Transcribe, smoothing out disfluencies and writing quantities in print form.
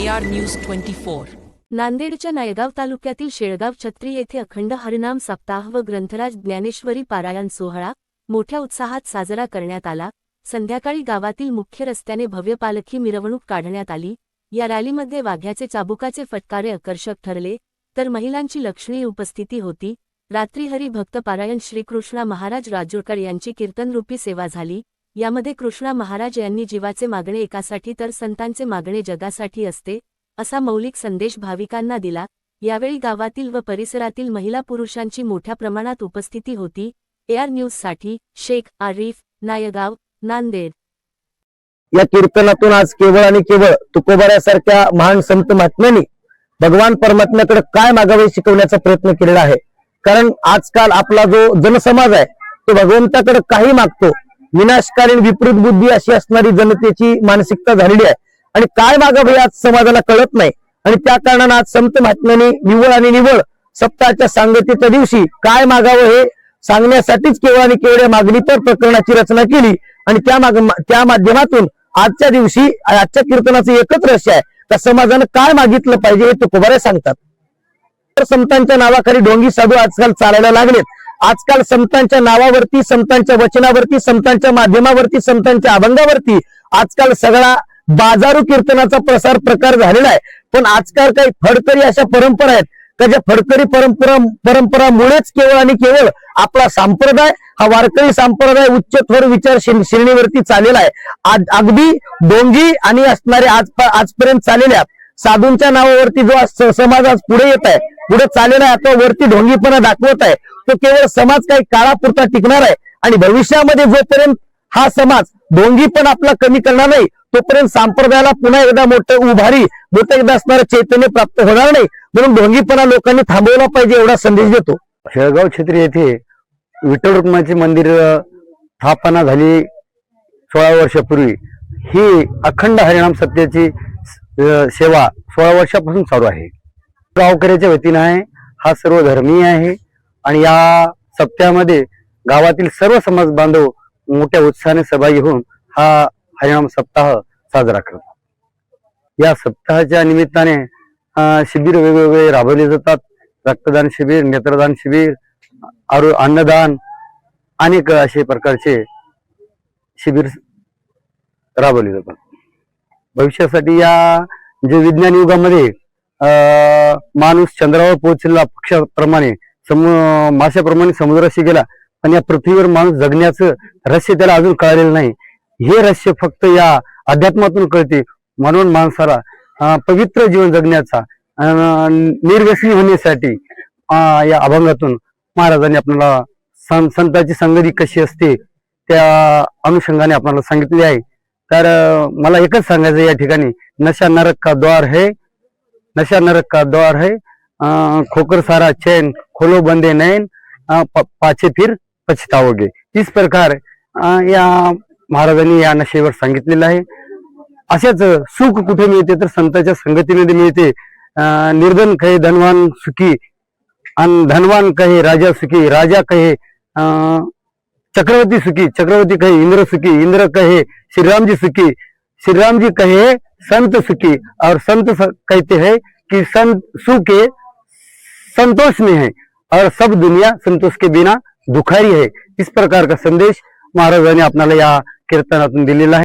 AR News 24. नांदेडच्या नायगाव तालुक्यातील शेळगाव छत्री येथे अखंड हरिनाम सप्ताह व ग्रंथराज ज्ञानेश्वरी पारायण सोहळा मोठ्या उत्साहात साजरा करण्यात आला। संध्याकाळी गावातील मुख्य रस्त्याने भव्य पालखी मिरवणूक काढण्यात आली। या रॅलीमध्ये वाघ्याचे चाबुकाचे फटकारे आकर्षक ठरले, तर महिलांची लक्षणीय उपस्थिती होती। रात्री हरिभक्त पारायण श्रीकृष्णा महाराज राजूरकर यांची कीर्तनरूपी सेवा झाली। यामध्ये कृष्णा महाराज यांनी जीवाचे मागणे एकासाठी तर संतांचे मागणे जगासाठी असते असा मौलिक संदेश भाविकांना दिला। यावेळी गावातील व परिसरातील महिला पुरुषांची मोठ्या प्रमाणात उपस्थिती होती। AR न्यूजसाठी शेख आरिफ, नायगाव, नांदेड। या कीर्तनातून आज केवळ आणि केवळ तुकोबाऱ्यासारख्या महान संत महात्म्यांनी भगवान परमात्म्याकडे काय मागावे शिकवण्याचा प्रयत्न केलेला आहे। कारण आजकाल आपला जो जनसमाज आहे तो भगवंताकडे काही मागतो, विनाशकालीन विपरीत बुद्धी अशी असणारी जनतेची मानसिकता झालेली आहे आणि काय मागावे आज समाजाला कळत नाही। आणि त्या कारणाने आज संत महात्म्यांनी निवळ आणि निवळ सप्ताहाच्या सांगतेच्या दिवशी काय मागावं हे सांगण्यासाठीच केवळ आणि केवळ मागणीपर प्रकरणाची रचना केली आणि त्या माध्यमातून आजच्या दिवशी आजच्या कीर्तनाचं एकच रहस्य आहे, त्या समाजानं काय मागितलं पाहिजे हे तुकोबारे सांगतात। तर संतांच्या नावाखाली ढोंगी साधू आजकाल चालायला लागलेत। आजकाल संतांच्या नावावरती, संतांच्या वचनावरती, संतांच्या माध्यमावरती, संतांच्या अभंगावरती आजकाल सगळा बाजारू कीर्तनाचा प्रकार झालेला आहे। पण आजकाल काही फडकरी अशा परंपरा आहेत का ज्या फडकरी परंपरामुळेच केवळ आणि केवळ आपला संप्रदाय हा वारकरी संप्रदाय उच्च थोर विचार श्रेणीवरती चाललेला आहे। अगदी ढोंगी आणि असणारे आजपर्यंत चाललेल्या साधूंच्या नावावरती जो समाज आज पुढे येत आहे, पुढे चाललेला आहे, तो वरती ढोंगीपणा दाखवत आहे, तो केवळ समाज काही काळापुरता टिकणार आहे आणि भविष्यामध्ये जोपर्यंत हा समाज ढोंगीपण आपला कमी करणार नाही तोपर्यंत संप्रदायाला पुन्हा एकदा मोठं उभारी, मोठं एकदा असणारं चैतन्य प्राप्त होणार नाही। म्हणून ढोंगीपणा लोकांनी थांबवला पाहिजे एवढा संदेश देतो। शेळगाव छत्री येथे विठ्ठल रुक्माचे मंदिर स्थापना झाली 16 वर्षापूर्वी। ही अखंड हरिनाम सप्त्याची सेवा 16 वर्षापासून चालू आहे। गावकऱ्याच्या वतीने आहे, हा सर्व धर्मीय आहे आणि या सप्त्यामध्ये गावातील सर्व समाज बांधव मोठ्या उत्साहाने सहभागी होऊन हा हरिनाम सप्ताह साजरा करतात। या सप्ताहाच्या निमित्ताने शिबिर वेगवेगळे राबवले जातात। रक्तदान शिबिर, नेत्रदान शिबिर, अन्नदान, अनेक असे प्रकारचे शिबिर राबवले जातात। भविष्यासाठी या जे विज्ञान युगामध्ये माणूस चंद्रावर पोहोचलेला पक्षाप्रमाणे माशाप्रमाणे समुद्राशी गेला, पण या पृथ्वीवर माणूस जगण्याचं रहस्य त्याला अजून कळलेलं नाही। हे रहस्य फक्त या अध्यात्मातून कळते। म्हणून माणसाला पवित्र जीवन जगण्याचा, निर्व्यसनी होण्यासाठी या अभंगातून महाराजांनी आपल्याला संतांची संगती कशी असते त्या अनुषंगाने आपल्याला सांगितले आहे। तर मला एकच सांगायचं या ठिकाणी, नशा नरक का द्वार है, नशा नरक का द्वार है, खोकर सारा चैन खोलो बंदे नैन, पाछे फिर पछताओगे। इस प्रकार या महाराजांनी या नशेवर सांगितलेलं आहे। असेच सुख कुठे मिळते तर संतांच्या संगतीमध्ये मिळते। निर्धन कहे धनवान सुखी आणि धनवान कहे राजा सुखी, राजा कहे चक्रवर्ती सुखी, चक्रवर्ती कहे इंद्र सुखी, इंद्र कहे श्रीराम जी सुखी, श्रीराम जी कहे संत सुखी और संत कहते हैं कि सुख संतोष में है और सब दुनिया संतोष के बिना दुखारी है। इस प्रकार का संदेश महाराजांनी आपल्याला या कीर्तनातून दिलेला आहे।